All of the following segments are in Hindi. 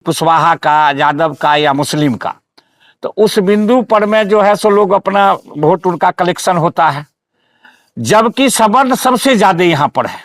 कुशवाहा का, यादव का या मुस्लिम का, तो उस बिंदु पर में जो है सो लोग अपना वोट उनका कलेक्शन होता है, जबकि सवर्ण सबसे ज्यादा यहाँ पर है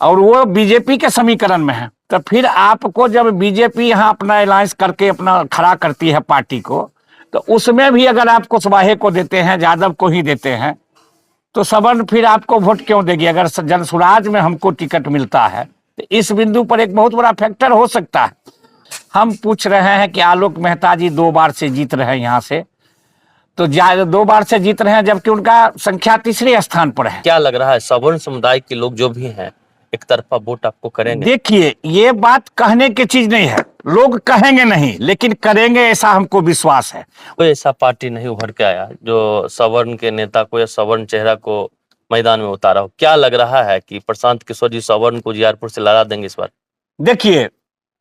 और वो बीजेपी के समीकरण में है। तो फिर आपको जब बीजेपी यहाँ अपना अलायंस करके अपना खड़ा करती है पार्टी को, तो उसमें भी अगर आप कुशवाहे को देते हैं, यादव को ही देते हैं, तो सवर्ण फिर आपको वोट क्यों देगी? अगर जनसुराज में हमको टिकट मिलता है तो इस बिंदु पर एक बहुत बड़ा फैक्टर हो सकता है। हम पूछ रहे हैं कि आलोक मेहता जी 2 बार से जीत रहे हैं यहाँ से, तो 2 बार से जीत रहे हैं, जबकि उनका संख्या तीसरे स्थान पर है। क्या लग रहा है सवर्ण समुदाय के लोग जो भी हैं एक तरफा वोट आपको करेंगे? देखिए, ये बात कहने की चीज नहीं है, लोग कहेंगे नहीं लेकिन करेंगे, ऐसा हमको विश्वास है। कोई ऐसा पार्टी नहीं उभर के आया जो सवर्ण के नेता को या सवर्ण चेहरा को मैदान में उतारा हो? क्या लग रहा है कि प्रशांत किशोर जी सवर्ण को उजियारपुर से लड़ा देंगे इस बार? देखिए,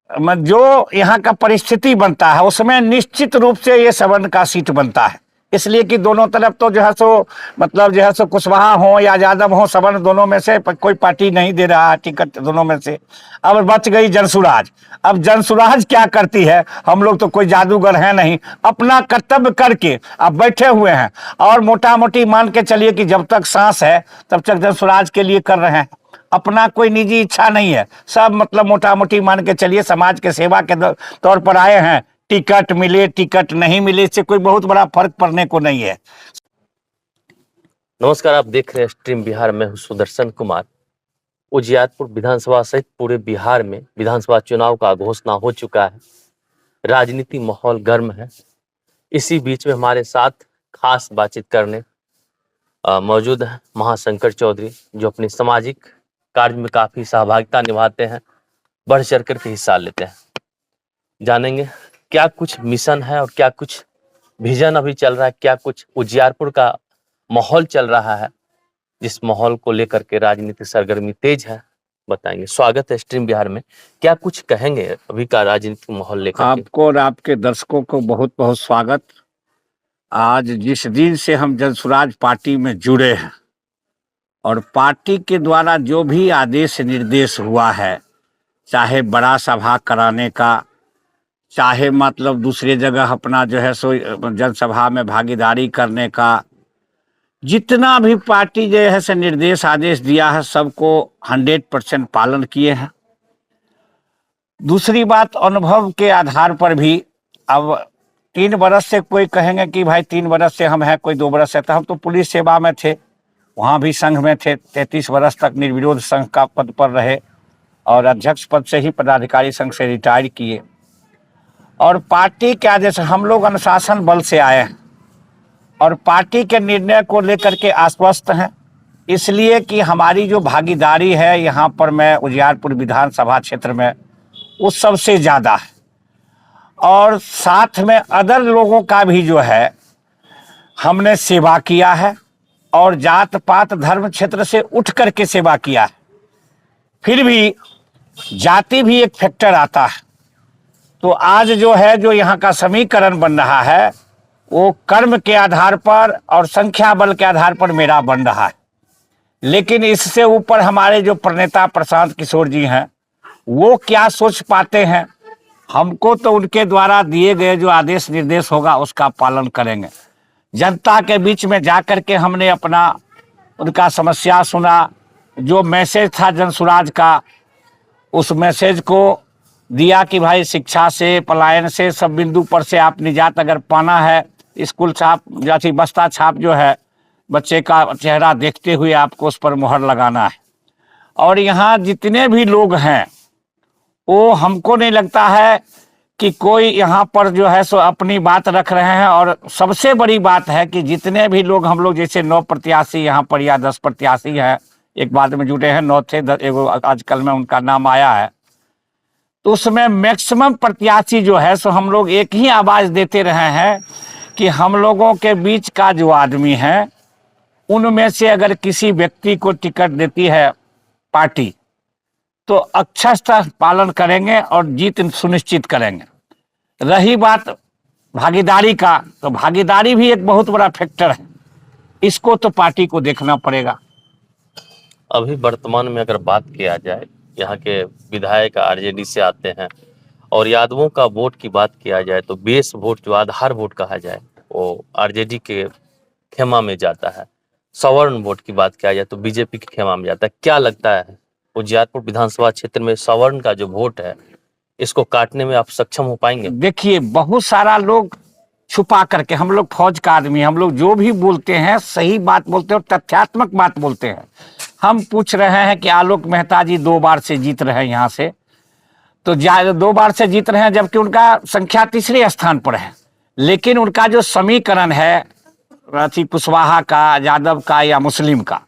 जो यहाँ का परिस्थिति बनता है उसमें निश्चित रूप से ये सवर्ण का सीट बनता है, इसलिए कि दोनों तरफ तो जो है सो मतलब जो है सो कुशवाहा हो या यादव हो, सवर्ण दोनों में से कोई पार्टी नहीं दे रहा टिकट दोनों में से। अब बच गई जनसुराज। अब जनसुराज क्या करती है? हम लोग तो कोई जादूगर है नहीं, अपना कर्तव्य करके अब बैठे हुए हैं और मोटा मोटी मान के चलिए कि जब तक सांस है तब तक जनसुराज के लिए कर रहे हैं। अपना कोई निजी इच्छा नहीं है, सब मतलब मोटा मोटी मान के चलिए समाज के सेवा के तौर पर आए हैं। टिकट मिले टिकट नहीं मिले इससे कोई बहुत बड़ा फर्क पड़ने को नहीं है। नमस्कार, आप देख रहे हैं स्ट्रीम बिहार में। सुदर्शन कुमार। उजियारपुर विधानसभा सहित पूरे बिहार में विधानसभा चुनाव का घोषणा हो चुका है, राजनीति माहौल गर्म है। इसी बीच में हमारे साथ खास बातचीत करने मौजूद है महाशंकर चौधरी, जो अपनी सामाजिक कार्य में काफी सहभागिता निभाते हैं, बढ़ चढ़ कर के हिस्सा लेते हैं। जानेंगे क्या कुछ मिशन है और क्या कुछ विजन अभी चल रहा है, क्या कुछ उजियारपुर का माहौल चल रहा है, जिस माहौल को लेकर के राजनीतिक सरगर्मी तेज है, बताएंगे। स्वागत है स्ट्रीम बिहार में। क्या कुछ कहेंगे अभी का राजनीतिक माहौल लेकर? आपको और आपके दर्शकों को बहुत बहुत स्वागत। आज जिस दिन से हम जनसुराज पार्टी में जुड़े हैं और पार्टी के द्वारा जो भी आदेश निर्देश हुआ है, चाहे बड़ा सभा कराने का, चाहे मतलब दूसरे जगह अपना जो है सो जनसभा में भागीदारी करने का, जितना भी पार्टी जो है से निर्देश आदेश दिया है सबको 100% पालन किए हैं। दूसरी बात, अनुभव के आधार पर भी अब 3 बरस से कोई कहेंगे कि भाई 3 बरस से हम हैं, कोई 2 बरस से, तो हम तो पुलिस सेवा में थे, वहाँ भी संघ में थे, 33 बरस तक निर्विरोध संघ का पद पर रहे और अध्यक्ष पद से ही पदाधिकारी संघ से रिटायर किए। और पार्टी के आदेश, हम लोग अनुशासन बल से आए हैं और पार्टी के निर्णय को लेकर के आश्वस्त हैं, इसलिए कि हमारी जो भागीदारी है यहाँ पर मैं उजियारपुर विधानसभा क्षेत्र में वो सबसे ज़्यादा है। और साथ में अदर लोगों का भी जो है हमने सेवा किया है और जात पात धर्म क्षेत्र से उठ करके सेवा किया है। फिर भी जाति भी एक फैक्टर आता है। तो आज जो है जो यहाँ का समीकरण बन रहा है वो कर्म के आधार पर और संख्या बल के आधार पर मेरा बन रहा है, लेकिन इससे ऊपर हमारे जो प्रणेता प्रशांत किशोर जी हैं वो क्या सोच पाते हैं, हमको तो उनके द्वारा दिए गए जो आदेश निर्देश होगा उसका पालन करेंगे। जनता के बीच में जा कर के हमने अपना उनका समस्या सुना, जो मैसेज था जनसुराज का उस मैसेज को दिया कि भाई शिक्षा से, पलायन से, सब बिंदु पर से आप निजात अगर पाना है, स्कूल छाप जैसी बस्ता छाप जो है बच्चे का चेहरा देखते हुए आपको उस पर मुहर लगाना है। और यहाँ जितने भी लोग हैं वो हमको नहीं लगता है कि कोई यहाँ पर जो है सो अपनी बात रख रहे हैं। और सबसे बड़ी बात है कि जितने भी लोग, हम लोग जैसे 9 प्रत्याशी यहाँ पर या 10 प्रत्याशी हैं, एक बाद में जुटे हैं, 9 थे, एगो आजकल में उनका नाम आया है, तो उसमें मैक्सिमम प्रत्याशी जो है सो हम लोग एक ही आवाज देते रहे हैं कि हम लोगों के बीच का जो आदमी है उनमें से अगर किसी व्यक्ति को टिकट देती है पार्टी तो अक्षरशः पालन करेंगे और जीत सुनिश्चित करेंगे। रही बात भागीदारी का, तो भागीदारी भी एक बहुत बड़ा फैक्टर है, इसको तो पार्टी को देखना पड़ेगा। अभी वर्तमान में अगर बात किया जाए, यहाँ के विधायक आरजेडी से आते हैं और यादवों का वोट की बात किया जाए तो बेस वोट जो आधार वोट कहा जाए वो आरजेडी के खेमा में जाता है। सवर्ण वोट की बात किया जाए तो बीजेपी के खेमा में जाता है। क्या लगता है उजियारपुर विधानसभा क्षेत्र में सवर्ण का जो वोट है इसको काटने में आप सक्षम हो पाएंगे? देखिए, बहुत सारा लोग छुपा करके, हम लोग फौज का आदमी, हम लोग जो भी बोलते हैं सही बात बोलते हैं और तथ्यात्मक बात बोलते हैं। हम पूछ रहे हैं कि आलोक मेहता जी 2 बार से जीत रहे हैं यहाँ से, तो 2 बार से जीत रहे हैं जबकि उनका संख्या 3रे स्थान पर है, लेकिन उनका जो समीकरण है रांची कुशवाहा का, यादव का या मुस्लिम का,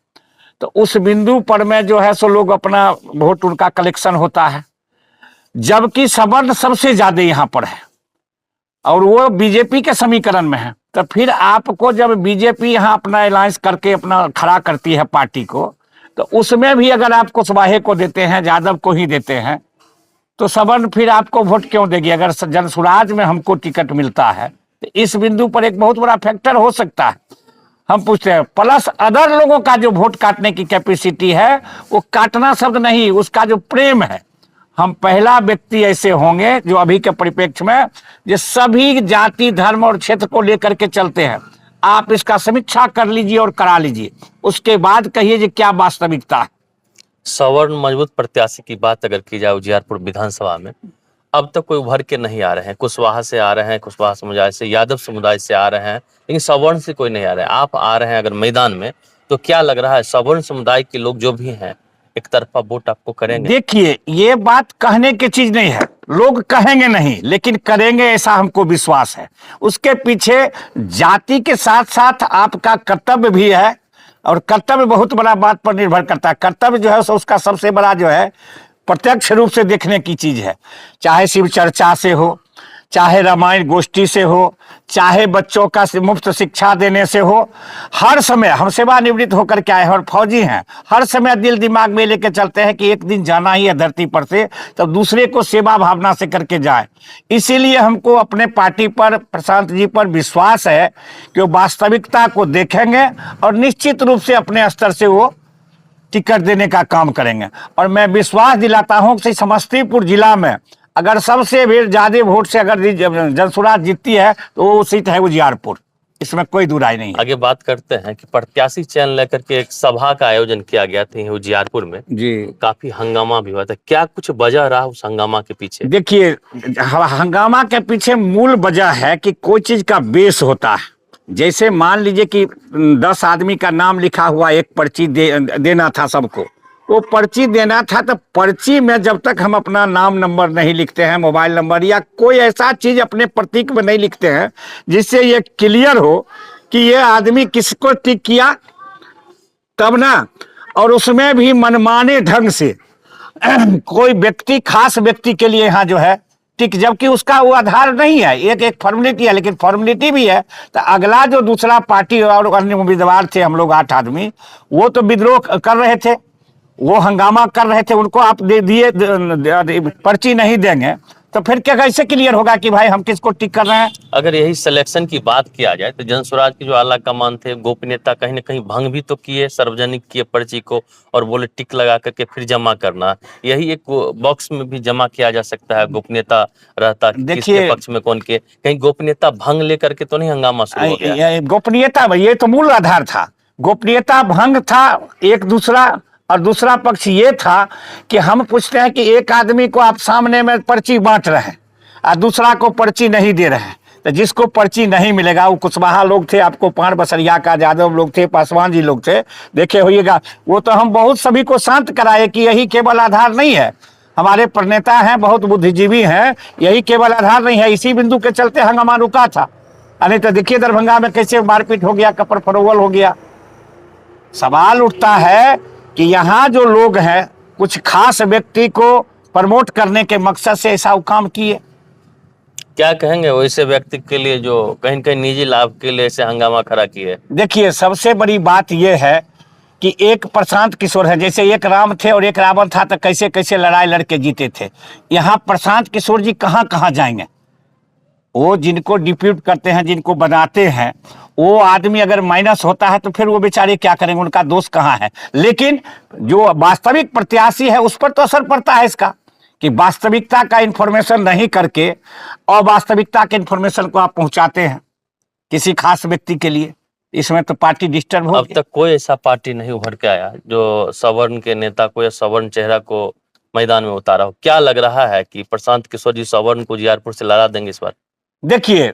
तो उस बिंदु पर में जो है सो लोग अपना वोट उनका कलेक्शन होता है, जबकि सवर्ण सबसे ज्यादा यहाँ पर है और वो बीजेपी के समीकरण में है। तो फिर आपको जब बीजेपी यहाँ अपना अलायंस करके अपना खड़ा करती है पार्टी को, तो उसमें भी अगर आप कुशवाहे को देते हैं, यादव को ही देते हैं, तो सवर्ण फिर आपको वोट क्यों देगी? अगर जनसुराज में हमको टिकट मिलता है तो इस बिंदु पर एक बहुत बड़ा फैक्टर हो सकता है। हम पूछते हैं, प्लस अदर लोगों का जो वोट काटने की कैपेसिटी है, वो काटना शब्द नहीं, उसका जो प्रेम है। हम पहला व्यक्ति ऐसे होंगे जो अभी के परिप्रेक्ष्य में जो सभी जाति, धर्म और क्षेत्र को लेकर के चलते हैं। आप इसका समीक्षा कर लीजिए और करा लीजिए, उसके बाद कहिए कि क्या वास्तविकता है। सवर्ण मजबूत प्रत्याशी की बात अगर की जाए उजियारपुर विधानसभा में, अब तक कोई उभर के नहीं आ रहे हैं। कुशवाहा से आ रहे हैं, कुशवाहा समुदाय से, यादव समुदाय से आ रहे हैं, लेकिन सवर्ण से कोई नहीं आ रहे हैं। आप आ रहे हैं अगर मैदान में, तो क्या लग रहा है सवर्ण समुदाय के लोग जो भी हैं एक तरफा वोट आपको करेंगे? देखिए, ये बात कहने की चीज नहीं है, लोग कहेंगे नहीं लेकिन करेंगे, ऐसा हमको विश्वास है। उसके पीछे जाति के साथ साथ आपका कर्तव्य भी है, और कर्तव्य बहुत बड़ा बात पर निर्भर करता है। कर्तव्य जो है उसका सबसे बड़ा जो है प्रत्यक्ष रूप से देखने की चीज है, चाहे शिव चर्चा से हो, चाहे रामायण गोष्ठी से हो, चाहे बच्चों का मुफ्त शिक्षा देने से हो। हर समय हम सेवानिवृत्त होकर के आए हैं और फौजी हैं, हर समय दिल दिमाग में लेके चलते हैं कि एक दिन जाना ही है धरती पर से, तब दूसरे को सेवा भावना से करके जाए। इसीलिए हमको अपने पार्टी पर, प्रशांत जी पर विश्वास है कि वो वास्तविकता को देखेंगे और निश्चित रूप से अपने स्तर से वो टिकट देने का काम करेंगे। और मैं विश्वास दिलाता हूं कि समस्तीपुर जिला में अगर सबसे ज्यादा वोट से अगर जनसुराज जीतती है तो वो सीट है उजियारपुर, इसमें कोई दुराई नहीं है। आगे बात करते हैं कि प्रत्याशी चयन लेकर के एक सभा का आयोजन किया गया था उजियारपुर में जी, काफी हंगामा भी हुआ था। क्या कुछ वजह रहा उस हंगामा के पीछे? देखिए, हंगामा के पीछे मूल वजह है कि कोई चीज का बेस होता है। जैसे मान लीजिए कि 10 आदमी का नाम लिखा हुआ एक पर्ची देना था सबको, वो पर्ची देना था, तो पर्ची में जब तक हम अपना नाम नंबर नहीं लिखते हैं, मोबाइल नंबर या कोई ऐसा चीज अपने प्रतीक में नहीं लिखते हैं जिससे ये क्लियर हो कि ये आदमी किसको टिक किया, तब ना। और उसमें भी मनमाने ढंग से कोई व्यक्ति, खास व्यक्ति के लिए यहाँ जो है टिक, जबकि उसका वो आधार नहीं है, एक फॉर्मेलिटी है, लेकिन फॉर्मेलिटी भी है। तो अगला जो दूसरा पार्टी और अन्य उम्मीदवार थे, हम लोग 8 आदमी, वो तो विद्रोह कर रहे थे, वो हंगामा कर रहे थे, उनको आप दे दिए पर्ची नहीं देंगे तो फिर क्या कैसे क्लियर होगा कि भाई हम किसको टिक कर रहे हैं? अगर यही सिलेक्शन की बात किया जाए तो जनसुराज के जो आला कमान थे, गोपनीयता कहीं ना कहीं भंग भी तो किए, सार्वजनिक किए पर्ची को और बोले टिक लगा करके फिर जमा करना। यही एक बॉक्स में भी जमा किया जा सकता है, गोपनीयता रहता, किसके पक्ष में कौन के, कहीं गोपनीयता भंग लेकर के तो नहीं हंगामा शुरू हो गया? गोपनीयता ये तो मूल आधार था, गोपनीयता भंग था एक दूसरा, और दूसरा पक्ष ये था कि हम पूछते हैं कि एक आदमी को आप सामने में पर्ची बांट रहे हैं और दूसरा को पर्ची नहीं दे रहे हैं, तो जिसको पर्ची नहीं मिलेगा, वो कुशवाहा लोग थे, आपको पान बसरिया का यादव लोग थे, पासवान जी लोग थे, देखे होइएगा। वो तो हम बहुत सभी को शांत कराए कि यही केवल आधार नहीं है, हमारे प्रणेता हैं, बहुत बुद्धिजीवी हैं, यही केवल आधार नहीं है। इसी बिंदु के चलते हंगामा रुका था, नहीं तो देखिए दरभंगा में कैसे मारपीट हो गया, कपड़ फरोवल हो गया। सवाल उठता है कि यहाँ जो लोग हैं कुछ खास व्यक्ति को प्रमोट करने के मकसद से ऐसा काम किए। क्या कहेंगे वैसे व्यक्ति के लिए जो कहीं कहीं निजी लाभ के लिए ऐसे हंगामा खड़ा किए? देखिए, सबसे बड़ी बात यह है कि एक प्रशांत किशोर है, जैसे एक राम थे और एक रावण था, तो कैसे कैसे लड़ाई लड़के जीते थे। यहाँ प्रशांत किशोर जी कहाँ कहाँ जाएंगे? वो जिनको डिप्यूट करते हैं, जिनको बनाते हैं, वो आदमी अगर माइनस होता है तो फिर वो बेचारे क्या करेंगे, उनका दोष कहाँ है? लेकिन जो वास्तविक प्रत्याशी है उस पर तो असर पड़ता है इसका, कि वास्तविकता का इंफॉर्मेशन नहीं करके अवास्तविकता के इंफॉर्मेशन को आप पहुंचाते हैं किसी खास व्यक्ति के लिए, इसमें तो पार्टी डिस्टर्ब हो अब तक कोई ऐसा पार्टी नहीं उभर के आया जो सवर्ण के नेता को या सवर्ण चेहरा को मैदान में उतारा हो। क्या लग रहा है कि प्रशांत किशोर जी सवर्ण को उजियारपुर से लड़ा देंगे इस बार? देखिए,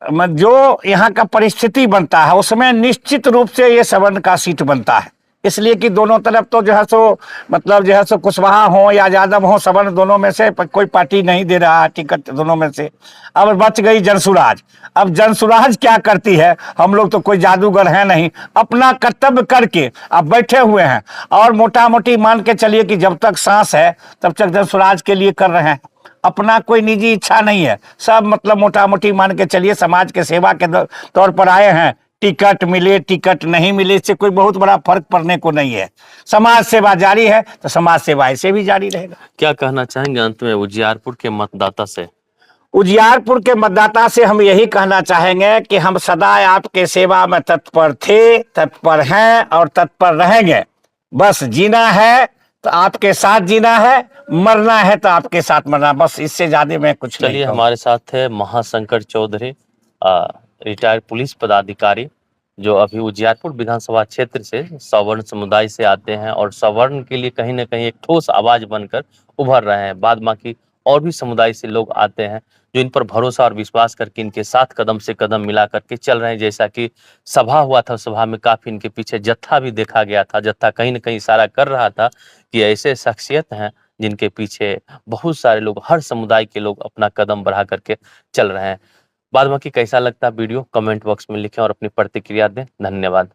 जो यहाँ का परिस्थिति बनता है उसमें निश्चित रूप से ये सवर्ण का सीट बनता है, इसलिए कि दोनों तरफ तो जो है सो मतलब जो है सो कुशवाहा हो या यादव हो, सवर्ण दोनों में से कोई पार्टी नहीं दे रहा है टिकट दोनों में से। अब बच गई जनसुराज। अब जनसुराज क्या करती है, हम लोग तो कोई जादूगर है नहीं, अपना कर्तव्य करके अब बैठे हुए हैं और मोटा मोटी मान के चलिए कि जब तक सांस है तब तक जनसुराज के लिए कर रहे हैं। अपना कोई निजी इच्छा नहीं है, सब मतलब मोटा मोटी मान के चलिए समाज के सेवा के तौर पर आए हैं। टिकट मिले टिकट नहीं मिले इससे कोई बहुत बड़ा फर्क पड़ने को नहीं है। समाज सेवा जारी है तो समाज सेवा ऐसे भी जारी रहेगा। क्या कहना चाहेंगे अंत में उजियारपुर के मतदाता से? उजियारपुर के मतदाता से हम यही कहना चाहेंगे कि हम सदा आपके सेवा में तत्पर थे, तत्पर हैं और तत्पर रहेंगे। बस जीना है तो आपके साथ जीना है, मरना है तो आपके साथ मरना, बस इससे ज्यादा मैं कुछ नहीं चलिए, कहूँगा। हमारे साथ है महाशंकर चौधरी, रिटायर्ड पुलिस पदाधिकारी, जो अभी उजियारपुर विधानसभा क्षेत्र से सवर्ण समुदाय से आते हैं और सवर्ण के लिए कहीं ना कहीं एक ठोस आवाज बनकर उभर रहे हैं। बाद बाकी और भी समुदाय से लोग आते हैं जो इन पर भरोसा और विश्वास करके इनके साथ कदम से कदम मिला करके चल रहे हैं। जैसा कि सभा हुआ था, सभा में काफी इनके पीछे जत्था भी देखा गया था। जत्था कहीं ना कहीं इशारा कर रहा था कि ऐसे शख्सियत हैं जिनके पीछे बहुत सारे लोग, हर समुदाय के लोग अपना कदम बढ़ा करके चल रहे हैं। बाद बाकी कैसा लगता वीडियो कमेंट बॉक्स में लिखें और अपनी प्रतिक्रिया दें। धन्यवाद।